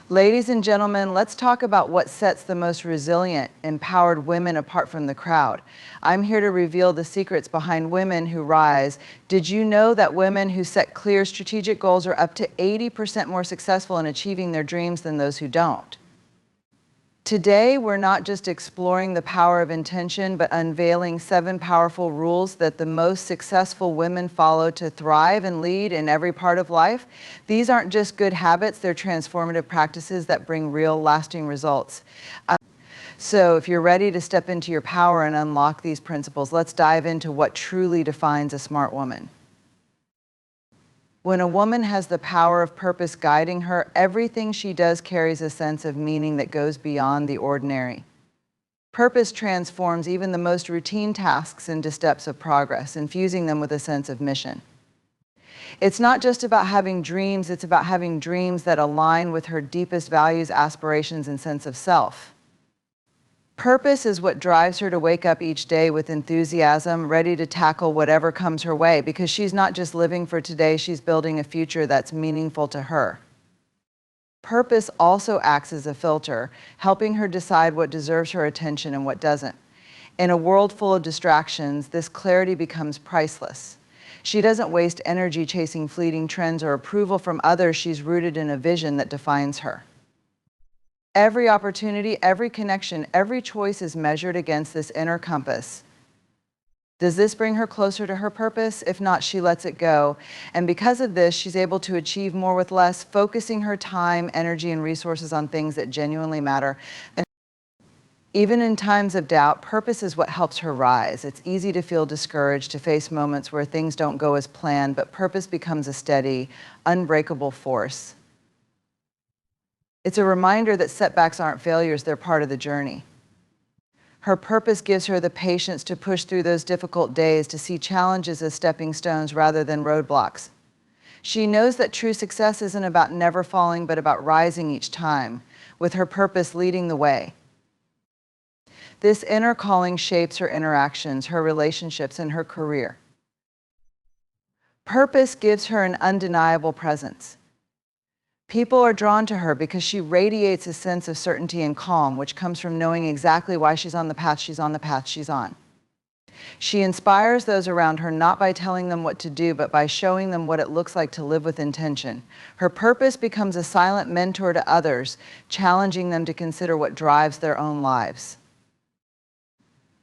Ladies and gentlemen, let's talk about what sets the most resilient, empowered women apart from the crowd. I'm here to reveal the secrets behind women who rise. Did you know that women who set clear strategic goals are up to 80% more successful in achieving their dreams than those who don't? Today, we're not just exploring the power of intention, but unveiling 7 powerful rules that the most successful women follow to thrive and lead in every part of life. These aren't just good habits, they're transformative practices that bring real, lasting results. So if you're ready to step into your power and unlock these principles, let's dive into what truly defines a smart woman. When a woman has the power of purpose guiding her, everything she does carries a sense of meaning that goes beyond the ordinary. Purpose transforms even the most routine tasks into steps of progress, infusing them with a sense of mission. It's not just about having dreams, it's about having dreams that align with her deepest values, aspirations, and sense of self. Purpose is what drives her to wake up each day with enthusiasm, ready to tackle whatever comes her way, because she's not just living for today, she's building a future that's meaningful to her. Purpose also acts as a filter, helping her decide what deserves her attention and what doesn't. In a world full of distractions, this clarity becomes priceless. She doesn't waste energy chasing fleeting trends or approval from others. She's rooted in a vision that defines her. Every opportunity, every connection, every choice is measured against this inner compass. Does this bring her closer to her purpose? If not, she lets it go. And because of this, she's able to achieve more with less, focusing her time, energy, and resources on things that genuinely matter. Even in times of doubt, purpose is what helps her rise. It's easy to feel discouraged, to face moments where things don't go as planned, but purpose becomes a steady, unbreakable force. It's a reminder that setbacks aren't failures, they're part of the journey. Her purpose gives her the patience to push through those difficult days, to see challenges as stepping stones rather than roadblocks. She knows that true success isn't about never falling, but about rising each time, with her purpose leading the way. This inner calling shapes her interactions, her relationships, and her career. Purpose gives her an undeniable presence. People are drawn to her because she radiates a sense of certainty and calm, which comes from knowing exactly why she's on the path she's on. She inspires those around her not by telling them what to do, but by showing them what it looks like to live with intention. Her purpose becomes a silent mentor to others, challenging them to consider what drives their own lives.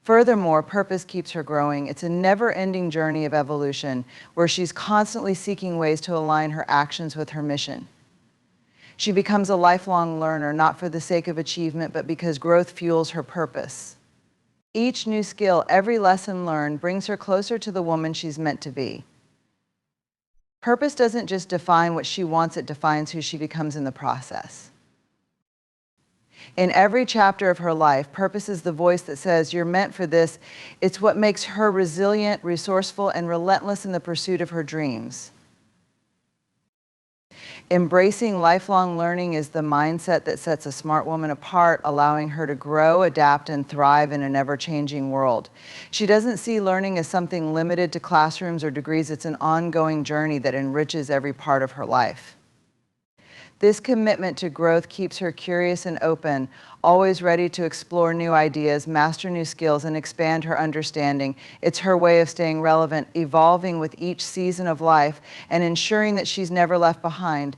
Furthermore, purpose keeps her growing. It's a never-ending journey of evolution, where she's constantly seeking ways to align her actions with her mission. She becomes a lifelong learner, not for the sake of achievement, but because growth fuels her purpose. Each new skill, every lesson learned, brings her closer to the woman she's meant to be. Purpose doesn't just define what she wants, it defines who she becomes in the process. In every chapter of her life, purpose is the voice that says, "You're meant for this." It's what makes her resilient, resourceful, and relentless in the pursuit of her dreams. Embracing lifelong learning is the mindset that sets a smart woman apart, allowing her to grow, adapt, and thrive in an ever-changing world. She doesn't see learning as something limited to classrooms or degrees. It's an ongoing journey that enriches every part of her life. This commitment to growth keeps her curious and open, always ready to explore new ideas, master new skills, and expand her understanding. It's her way of staying relevant, evolving with each season of life, and ensuring that she's never left behind.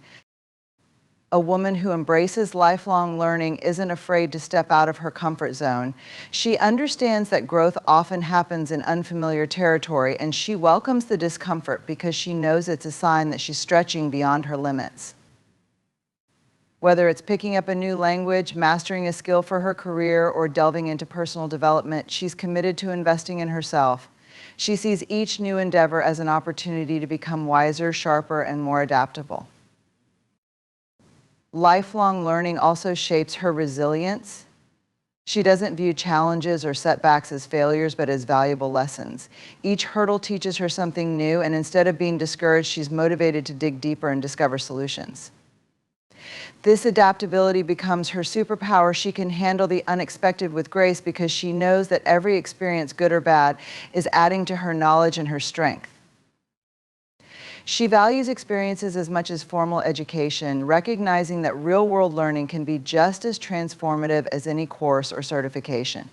A woman who embraces lifelong learning isn't afraid to step out of her comfort zone. She understands that growth often happens in unfamiliar territory, and she welcomes the discomfort because she knows it's a sign that she's stretching beyond her limits. Whether it's picking up a new language, mastering a skill for her career, or delving into personal development, she's committed to investing in herself. She sees each new endeavor as an opportunity to become wiser, sharper, and more adaptable. Lifelong learning also shapes her resilience. She doesn't view challenges or setbacks as failures, but as valuable lessons. Each hurdle teaches her something new, and instead of being discouraged, she's motivated to dig deeper and discover solutions. This adaptability becomes her superpower. She can handle the unexpected with grace because she knows that every experience, good or bad, is adding to her knowledge and her strength. She values experiences as much as formal education, recognizing that real-world learning can be just as transformative as any course or certification.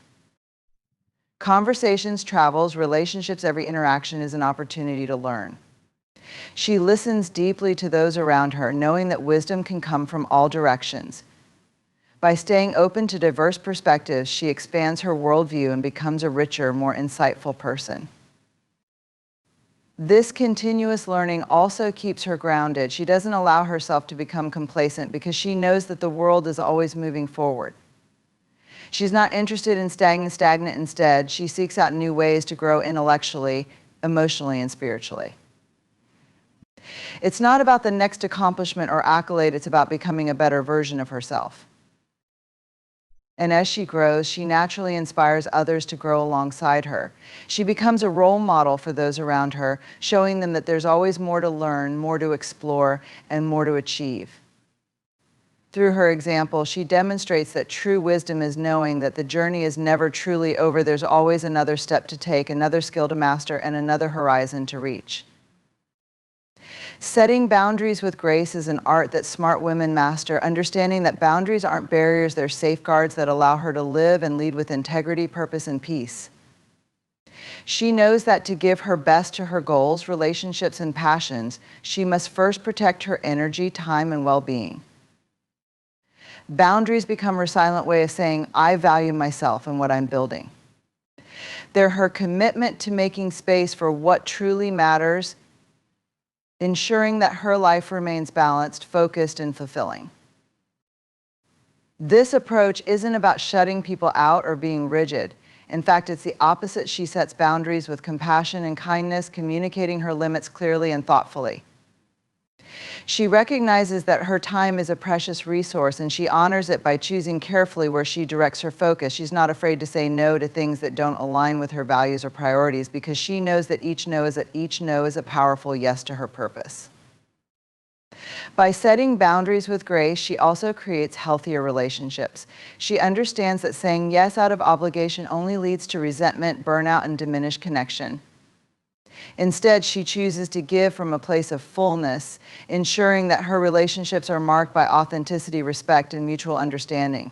Conversations, travels, relationships, every interaction is an opportunity to learn. She listens deeply to those around her, knowing that wisdom can come from all directions. By staying open to diverse perspectives, she expands her worldview and becomes a richer, more insightful person. This continuous learning also keeps her grounded. She doesn't allow herself to become complacent because she knows that the world is always moving forward. She's not interested in staying stagnant. Instead, she seeks out new ways to grow intellectually, emotionally, and spiritually. It's not about the next accomplishment or accolade, it's about becoming a better version of herself. And as she grows, she naturally inspires others to grow alongside her. She becomes a role model for those around her, showing them that there's always more to learn, more to explore, and more to achieve. Through her example, she demonstrates that true wisdom is knowing that the journey is never truly over. There's always another step to take, another skill to master, and another horizon to reach. Setting boundaries with grace is an art that smart women master, understanding that boundaries aren't barriers, they're safeguards that allow her to live and lead with integrity, purpose, and peace. She knows that to give her best to her goals, relationships, and passions, she must first protect her energy, time, and well-being. Boundaries become her silent way of saying, I value myself and what I'm building. They're her commitment to making space for what truly matters, ensuring that her life remains balanced, focused, and fulfilling. This approach isn't about shutting people out or being rigid. In fact, it's the opposite. She sets boundaries with compassion and kindness, communicating her limits clearly and thoughtfully. She recognizes that her time is a precious resource, and she honors it by choosing carefully where she directs her focus. She's not afraid to say no to things that don't align with her values or priorities, because she knows that each no is a powerful yes to her purpose. By setting boundaries with grace, she also creates healthier relationships. She understands that saying yes out of obligation only leads to resentment, burnout, and diminished connection. Instead, she chooses to give from a place of fullness, ensuring that her relationships are marked by authenticity, respect, and mutual understanding.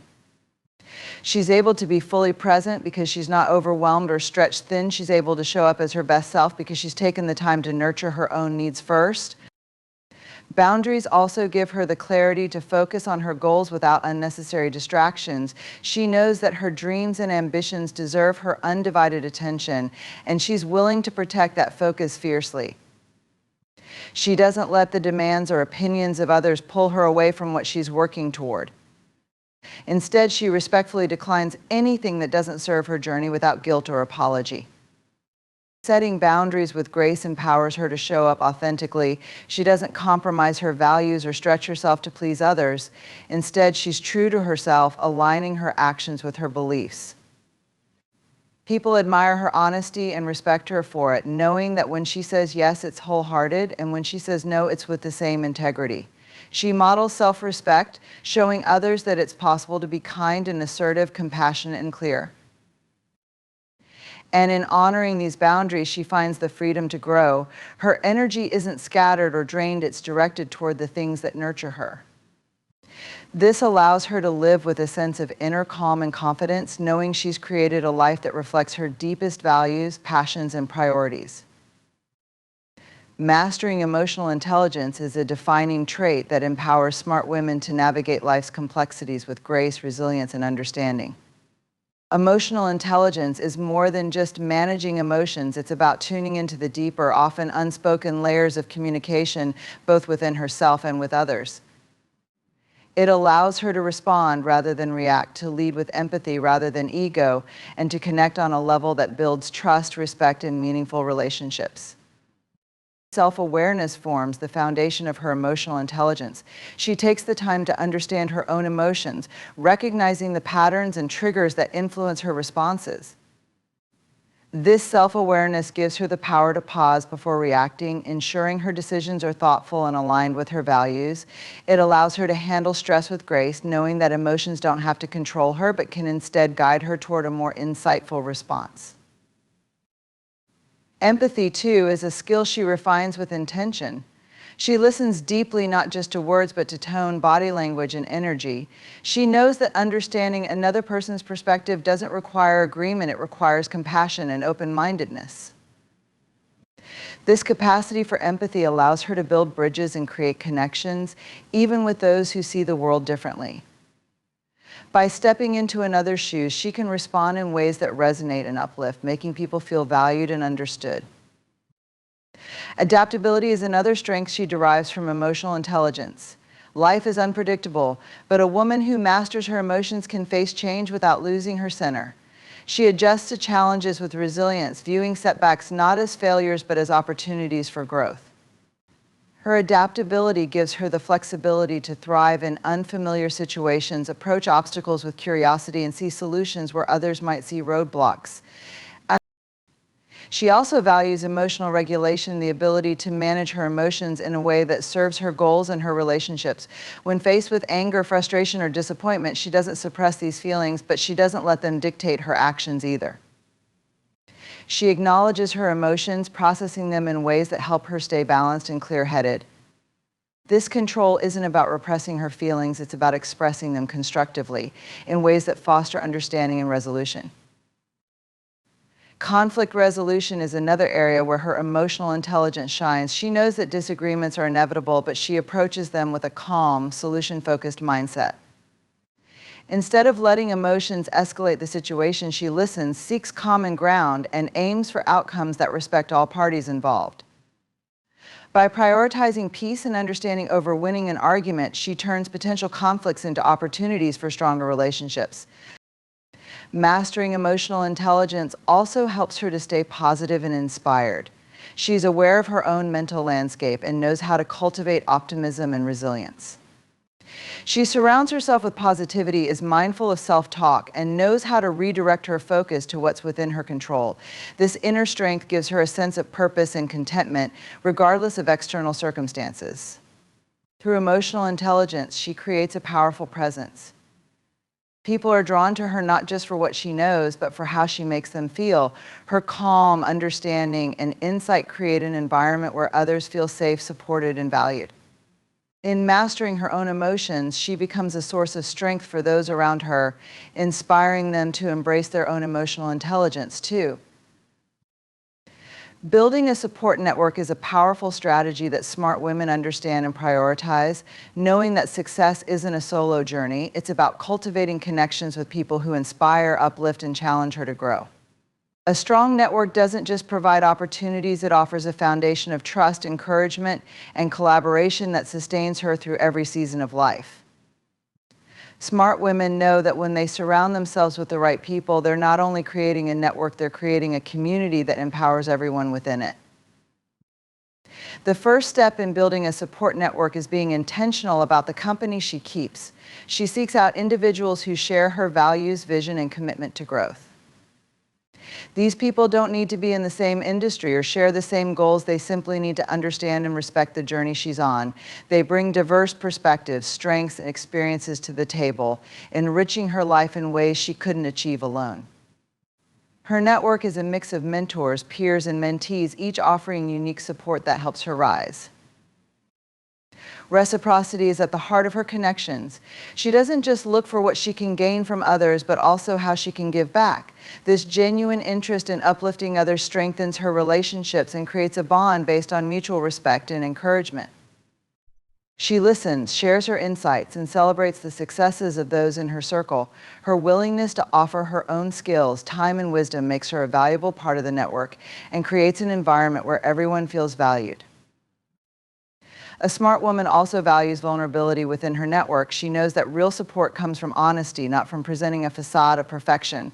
She's able to be fully present because she's not overwhelmed or stretched thin. She's able to show up as her best self because she's taken the time to nurture her own needs first. Boundaries also give her the clarity to focus on her goals without unnecessary distractions. She knows that her dreams and ambitions deserve her undivided attention, and she's willing to protect that focus fiercely. She doesn't let the demands or opinions of others pull her away from what she's working toward. Instead, she respectfully declines anything that doesn't serve her journey without guilt or apology. Setting boundaries with grace empowers her to show up authentically. She doesn't compromise her values or stretch herself to please others. Instead, she's true to herself, aligning her actions with her beliefs. People admire her honesty and respect her for it, knowing that when she says yes, it's wholehearted, and when she says no, it's with the same integrity. She models self-respect, showing others that it's possible to be kind and assertive, compassionate, and clear. And in honoring these boundaries, she finds the freedom to grow. Her energy isn't scattered or drained, it's directed toward the things that nurture her. This allows her to live with a sense of inner calm and confidence, knowing she's created a life that reflects her deepest values, passions, and priorities. Mastering emotional intelligence is a defining trait that empowers smart women to navigate life's complexities with grace, resilience, and understanding. Emotional intelligence is more than just managing emotions. It's about tuning into the deeper, often unspoken layers of communication, both within herself and with others. It allows her to respond rather than react, to lead with empathy rather than ego, and to connect on a level that builds trust, respect, and meaningful relationships. Self-awareness forms the foundation of her emotional intelligence. She takes the time to understand her own emotions, recognizing the patterns and triggers that influence her responses. This self-awareness gives her the power to pause before reacting, ensuring her decisions are thoughtful and aligned with her values. It allows her to handle stress with grace, knowing that emotions don't have to control her, but can instead guide her toward a more insightful response. Empathy, too, is a skill she refines with intention. She listens deeply not just to words but to tone, body language, and energy. She knows that understanding another person's perspective doesn't require agreement, it requires compassion and open-mindedness. This capacity for empathy allows her to build bridges and create connections, even with those who see the world differently. By stepping into another's shoes, she can respond in ways that resonate and uplift, making people feel valued and understood. Adaptability is another strength she derives from emotional intelligence. Life is unpredictable, but a woman who masters her emotions can face change without losing her center. She adjusts to challenges with resilience, viewing setbacks not as failures but as opportunities for growth. Her adaptability gives her the flexibility to thrive in unfamiliar situations, approach obstacles with curiosity, and see solutions where others might see roadblocks. She also values emotional regulation, the ability to manage her emotions in a way that serves her goals and her relationships. When faced with anger, frustration, or disappointment, she doesn't suppress these feelings, but she doesn't let them dictate her actions either. She acknowledges her emotions, processing them in ways that help her stay balanced and clear-headed. This control isn't about repressing her feelings, it's about expressing them constructively in ways that foster understanding and resolution. Conflict resolution is another area where her emotional intelligence shines. She knows that disagreements are inevitable, but she approaches them with a calm, solution-focused mindset. Instead of letting emotions escalate the situation, she listens, seeks common ground, and aims for outcomes that respect all parties involved. By prioritizing peace and understanding over winning an argument, she turns potential conflicts into opportunities for stronger relationships. Mastering emotional intelligence also helps her to stay positive and inspired. She's aware of her own mental landscape and knows how to cultivate optimism and resilience. She surrounds herself with positivity, is mindful of self-talk, and knows how to redirect her focus to what's within her control. This inner strength gives her a sense of purpose and contentment, regardless of external circumstances. Through emotional intelligence, she creates a powerful presence. People are drawn to her not just for what she knows, but for how she makes them feel. Her calm, understanding, and insight create an environment where others feel safe, supported, and valued. In mastering her own emotions, she becomes a source of strength for those around her, inspiring them to embrace their own emotional intelligence, too. Building a support network is a powerful strategy that smart women understand and prioritize, knowing that success isn't a solo journey. It's about cultivating connections with people who inspire, uplift, and challenge her to grow. A strong network doesn't just provide opportunities, it offers a foundation of trust, encouragement, and collaboration that sustains her through every season of life. Smart women know that when they surround themselves with the right people, they're not only creating a network, they're creating a community that empowers everyone within it. The first step in building a support network is being intentional about the company she keeps. She seeks out individuals who share her values, vision, and commitment to growth. These people don't need to be in the same industry or share the same goals. They simply need to understand and respect the journey she's on. They bring diverse perspectives, strengths, and experiences to the table, enriching her life in ways she couldn't achieve alone. Her network is a mix of mentors, peers, and mentees, each offering unique support that helps her rise. Reciprocity is at the heart of her connections. She doesn't just look for what she can gain from others, but also how she can give back. This genuine interest in uplifting others strengthens her relationships and creates a bond based on mutual respect and encouragement. She listens, shares her insights, and celebrates the successes of those in her circle. Her willingness to offer her own skills, time, and wisdom makes her a valuable part of the network and creates an environment where everyone feels valued. A smart woman also values vulnerability within her network. She knows that real support comes from honesty, not from presenting a facade of perfection.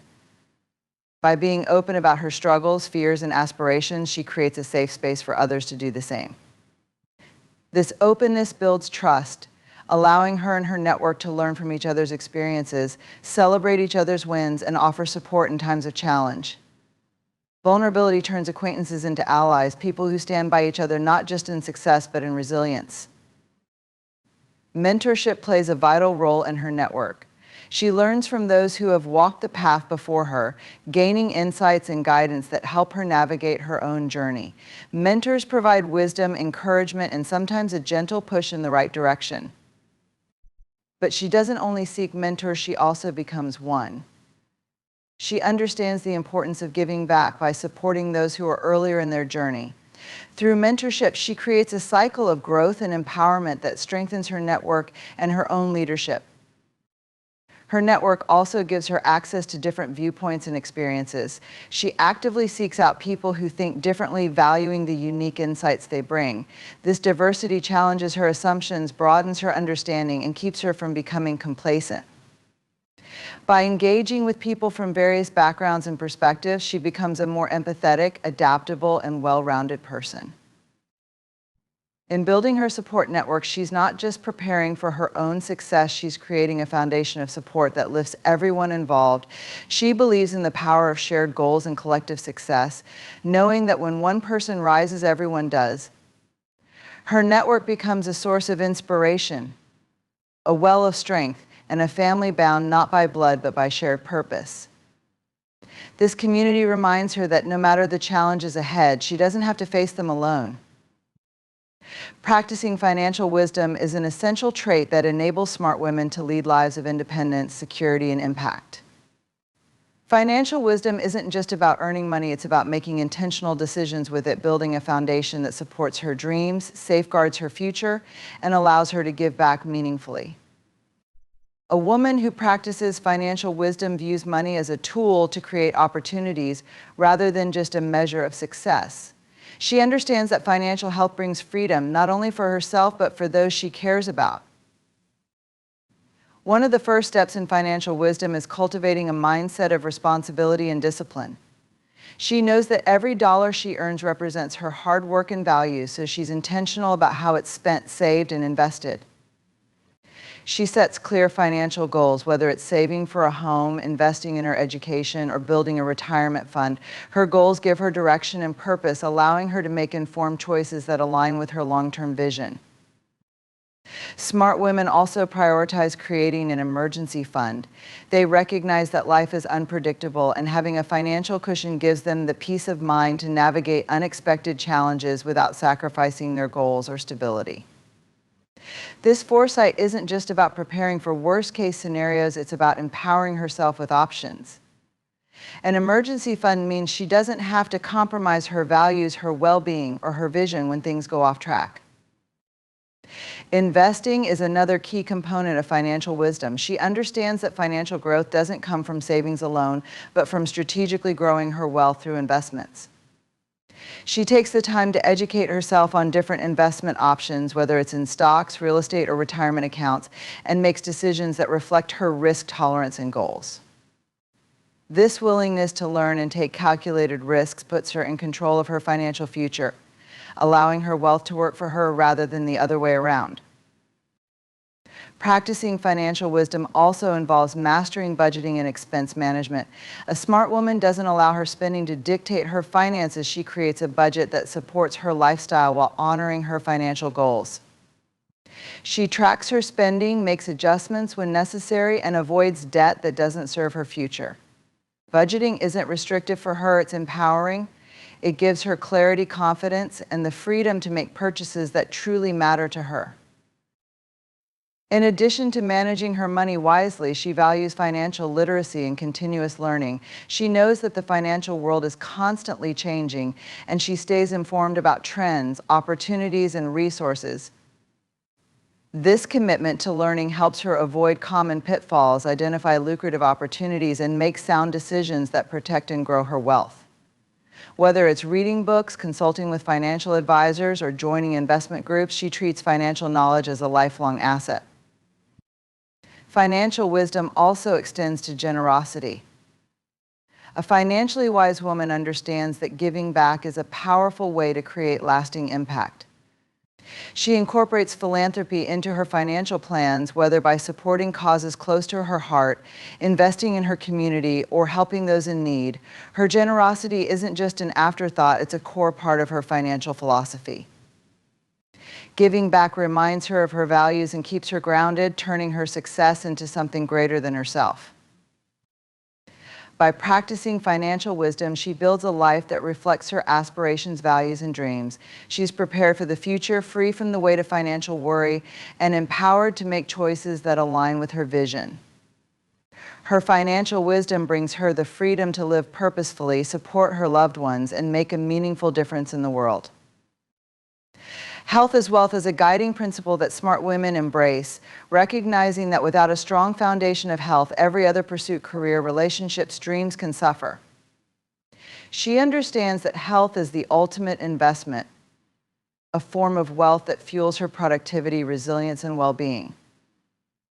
By being open about her struggles, fears, and aspirations, she creates a safe space for others to do the same. This openness builds trust, allowing her and her network to learn from each other's experiences, celebrate each other's wins, and offer support in times of challenge. Vulnerability turns acquaintances into allies, people who stand by each other not just in success but in resilience. Mentorship plays a vital role in her network. She learns from those who have walked the path before her, gaining insights and guidance that help her navigate her own journey. Mentors provide wisdom, encouragement, and sometimes a gentle push in the right direction. But she doesn't only seek mentors, she also becomes one. She understands the importance of giving back by supporting those who are earlier in their journey. Through mentorship, she creates a cycle of growth and empowerment that strengthens her network and her own leadership. Her network also gives her access to different viewpoints and experiences. She actively seeks out people who think differently, valuing the unique insights they bring. This diversity challenges her assumptions, broadens her understanding, and keeps her from becoming complacent. By engaging with people from various backgrounds and perspectives, she becomes a more empathetic, adaptable, and well-rounded person. In building her support network, she's not just preparing for her own success, she's creating a foundation of support that lifts everyone involved. She believes in the power of shared goals and collective success, knowing that when one person rises, everyone does. Her network becomes a source of inspiration, a well of strength, and a family bound not by blood but by shared purpose. This community reminds her that no matter the challenges ahead, she doesn't have to face them alone. Practicing financial wisdom is an essential trait that enables smart women to lead lives of independence, security, and impact. Financial wisdom isn't just about earning money, it's about making intentional decisions with it, building a foundation that supports her dreams, safeguards her future, and allows her to give back meaningfully. A woman who practices financial wisdom views money as a tool to create opportunities rather than just a measure of success. She understands that financial health brings freedom, not only for herself, but for those she cares about. One of the first steps in financial wisdom is cultivating a mindset of responsibility and discipline. She knows that every dollar she earns represents her hard work and values, so she's intentional about how it's spent, saved, and invested. She sets clear financial goals, whether it's saving for a home, investing in her education, or building a retirement fund. Her goals give her direction and purpose, allowing her to make informed choices that align with her long-term vision. Smart women also prioritize creating an emergency fund. They recognize that life is unpredictable, and having a financial cushion gives them the peace of mind to navigate unexpected challenges without sacrificing their goals or stability. This foresight isn't just about preparing for worst-case scenarios, it's about empowering herself with options. An emergency fund means she doesn't have to compromise her values, her well-being, or her vision when things go off track. Investing is another key component of financial wisdom. She understands that financial growth doesn't come from savings alone, but from strategically growing her wealth through investments. She takes the time to educate herself on different investment options, whether it's in stocks, real estate, or retirement accounts, and makes decisions that reflect her risk tolerance and goals. This willingness to learn and take calculated risks puts her in control of her financial future, allowing her wealth to work for her rather than the other way around. Practicing financial wisdom also involves mastering budgeting and expense management. A smart woman doesn't allow her spending to dictate her finances. She creates a budget that supports her lifestyle while honoring her financial goals. She tracks her spending, makes adjustments when necessary, and avoids debt that doesn't serve her future. Budgeting isn't restrictive for her, it's empowering. It gives her clarity, confidence, and the freedom to make purchases that truly matter to her. In addition to managing her money wisely, she values financial literacy and continuous learning. She knows that the financial world is constantly changing, and she stays informed about trends, opportunities, and resources. This commitment to learning helps her avoid common pitfalls, identify lucrative opportunities, and make sound decisions that protect and grow her wealth. Whether it's reading books, consulting with financial advisors, or joining investment groups, she treats financial knowledge as a lifelong asset. Financial wisdom also extends to generosity. A financially wise woman understands that giving back is a powerful way to create lasting impact. She incorporates philanthropy into her financial plans, whether by supporting causes close to her heart, investing in her community, or helping those in need. Her generosity isn't just an afterthought, it's a core part of her financial philosophy. Giving back reminds her of her values and keeps her grounded, turning her success into something greater than herself. By practicing financial wisdom, she builds a life that reflects her aspirations, values, and dreams. She's prepared for the future, free from the weight of financial worry, and empowered to make choices that align with her vision. Her financial wisdom brings her the freedom to live purposefully, support her loved ones, and make a meaningful difference in the world. Health is wealth is a guiding principle that smart women embrace, recognizing that without a strong foundation of health, every other pursuit, career, relationships, dreams can suffer. She understands that health is the ultimate investment, a form of wealth that fuels her productivity, resilience, and well-being.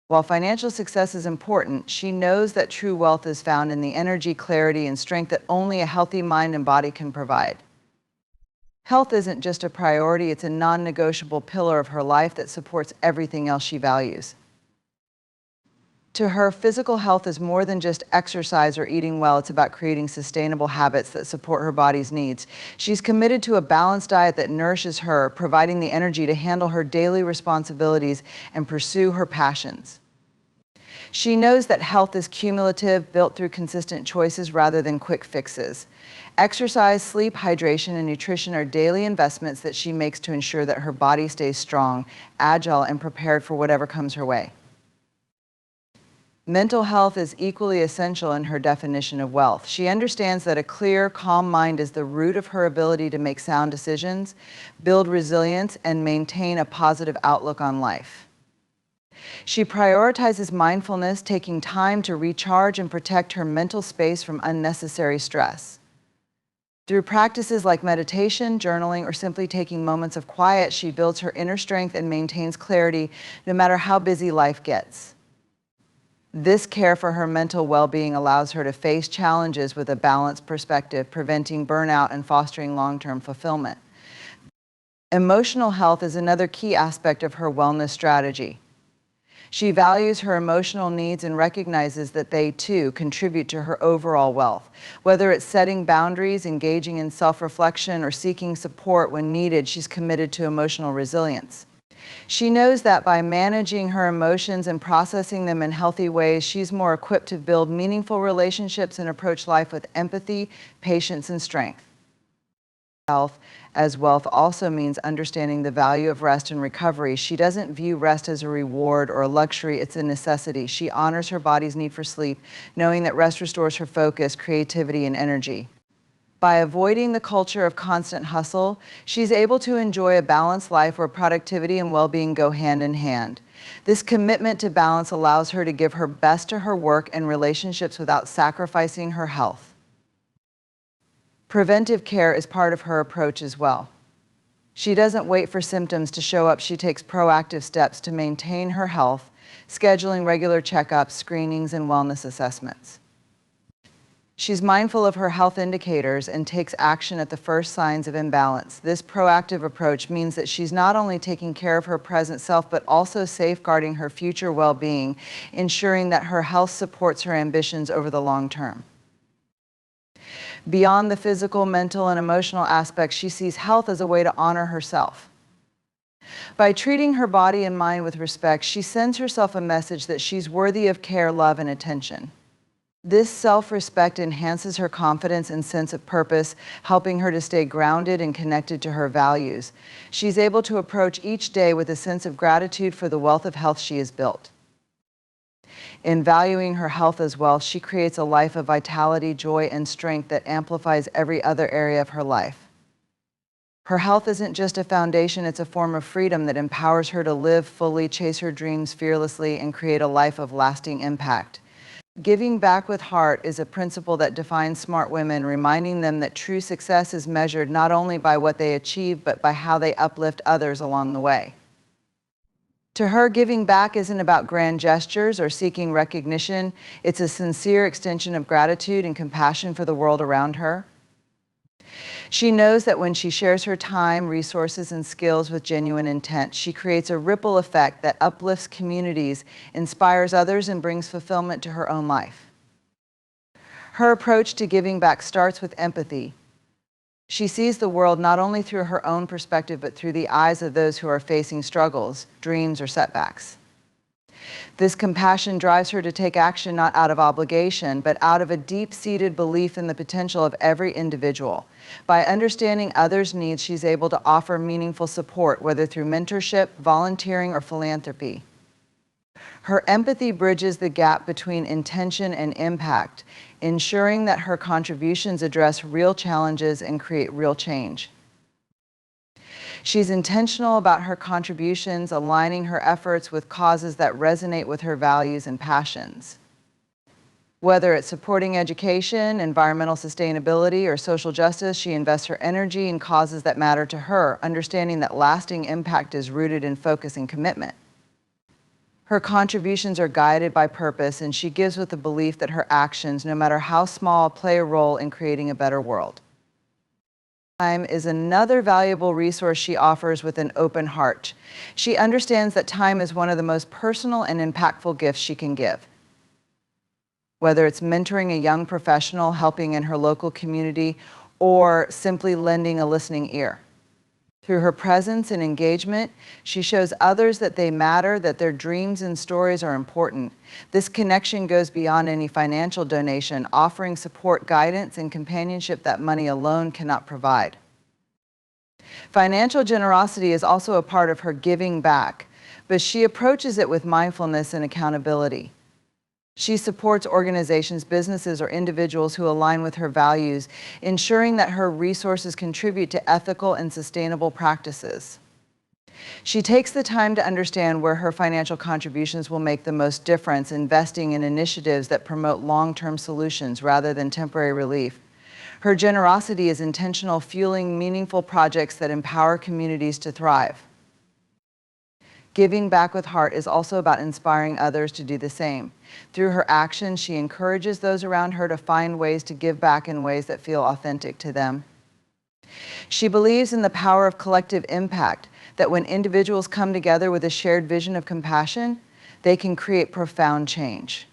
While financial success is important, she knows that true wealth is found in the energy, clarity, and strength that only a healthy mind and body can provide. Health isn't just a priority, it's a non-negotiable pillar of her life that supports everything else she values. To her, physical health is more than just exercise or eating well. It's about creating sustainable habits that support her body's needs. She's committed to a balanced diet that nourishes her, providing the energy to handle her daily responsibilities and pursue her passions. She knows that health is cumulative, built through consistent choices rather than quick fixes. Exercise, sleep, hydration, and nutrition are daily investments that she makes to ensure that her body stays strong, agile, and prepared for whatever comes her way. Mental health is equally essential in her definition of wealth. She understands that a clear, calm mind is the root of her ability to make sound decisions, build resilience, and maintain a positive outlook on life. She prioritizes mindfulness, taking time to recharge and protect her mental space from unnecessary stress. Through practices like meditation, journaling, or simply taking moments of quiet, she builds her inner strength and maintains clarity no matter how busy life gets. This care for her mental well-being allows her to face challenges with a balanced perspective, preventing burnout and fostering long-term fulfillment. Emotional health is another key aspect of her wellness strategy. She values her emotional needs and recognizes that they, too, contribute to her overall wealth. Whether it's setting boundaries, engaging in self-reflection, or seeking support when needed, she's committed to emotional resilience. She knows that by managing her emotions and processing them in healthy ways, she's more equipped to build meaningful relationships and approach life with empathy, patience, and strength. Health as wealth also means understanding the value of rest and recovery. She doesn't view rest as a reward or a luxury, it's a necessity. She honors her body's need for sleep, knowing that rest restores her focus, creativity, and energy. By avoiding the culture of constant hustle, she's able to enjoy a balanced life where productivity and well-being go hand in hand. This commitment to balance allows her to give her best to her work and relationships without sacrificing her health. Preventive care is part of her approach as well. She doesn't wait for symptoms to show up. She takes proactive steps to maintain her health, scheduling regular checkups, screenings, and wellness assessments. She's mindful of her health indicators and takes action at the first signs of imbalance. This proactive approach means that she's not only taking care of her present self, but also safeguarding her future well-being, ensuring that her health supports her ambitions over the long term. Beyond the physical, mental, and emotional aspects, she sees health as a way to honor herself. By treating her body and mind with respect, she sends herself a message that she's worthy of care, love, and attention. This self-respect enhances her confidence and sense of purpose, helping her to stay grounded and connected to her values. She's able to approach each day with a sense of gratitude for the wealth of health she has built. In valuing her health as well, she creates a life of vitality, joy, and strength that amplifies every other area of her life. Her health isn't just a foundation, it's a form of freedom that empowers her to live fully, chase her dreams fearlessly, and create a life of lasting impact. Giving back with heart is a principle that defines smart women, reminding them that true success is measured not only by what they achieve, but by how they uplift others along the way. To her, giving back isn't about grand gestures or seeking recognition. It's a sincere extension of gratitude and compassion for the world around her. She knows that when she shares her time, resources, and skills with genuine intent, she creates a ripple effect that uplifts communities, inspires others, and brings fulfillment to her own life. Her approach to giving back starts with empathy. She sees the world not only through her own perspective, but through the eyes of those who are facing struggles, dreams, or setbacks. This compassion drives her to take action not out of obligation, but out of a deep-seated belief in the potential of every individual. By understanding others' needs, she's able to offer meaningful support, whether through mentorship, volunteering, or philanthropy. Her empathy bridges the gap between intention and impact, ensuring that her contributions address real challenges and create real change. She's intentional about her contributions, aligning her efforts with causes that resonate with her values and passions. Whether it's supporting education, environmental sustainability, or social justice, she invests her energy in causes that matter to her, understanding that lasting impact is rooted in focus and commitment. Her contributions are guided by purpose, and she gives with the belief that her actions, no matter how small, play a role in creating a better world. Time is another valuable resource she offers with an open heart. She understands that time is one of the most personal and impactful gifts she can give. Whether it's mentoring a young professional, helping in her local community, or simply lending a listening ear. Through her presence and engagement, she shows others that they matter, that their dreams and stories are important. This connection goes beyond any financial donation, offering support, guidance, and companionship that money alone cannot provide. Financial generosity is also a part of her giving back, but she approaches it with mindfulness and accountability. She supports organizations, businesses, or individuals who align with her values, ensuring that her resources contribute to ethical and sustainable practices. She takes the time to understand where her financial contributions will make the most difference, investing in initiatives that promote long-term solutions rather than temporary relief. Her generosity is intentional, fueling meaningful projects that empower communities to thrive. Giving back with heart is also about inspiring others to do the same. Through her actions, she encourages those around her to find ways to give back in ways that feel authentic to them. She believes in the power of collective impact, that when individuals come together with a shared vision of compassion, they can create profound change.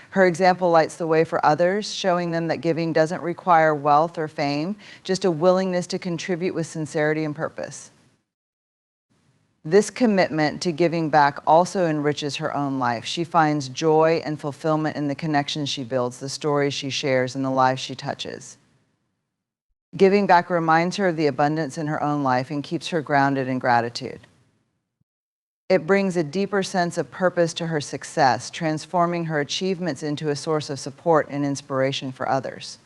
Her example lights the way for others, showing them that giving doesn't require wealth or fame, just a willingness to contribute with sincerity and purpose. This commitment to giving back also enriches her own life. She finds joy and fulfillment in the connections she builds, the stories she shares, and the lives she touches. Giving back reminds her of the abundance in her own life and keeps her grounded in gratitude. It brings a deeper sense of purpose to her success, transforming her achievements into a source of support and inspiration for others.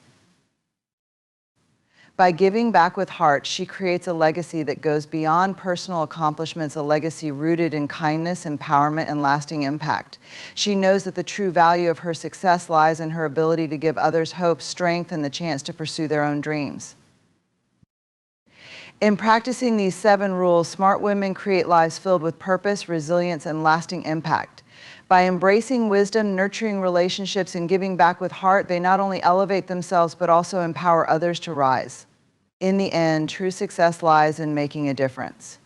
By giving back with heart, she creates a legacy that goes beyond personal accomplishments, a legacy rooted in kindness, empowerment, and lasting impact. She knows that the true value of her success lies in her ability to give others hope, strength, and the chance to pursue their own dreams. In practicing these 7 rules, smart women create lives filled with purpose, resilience, and lasting impact. By embracing wisdom, nurturing relationships, and giving back with heart, they not only elevate themselves, but also empower others to rise. In the end, true success lies in making a difference.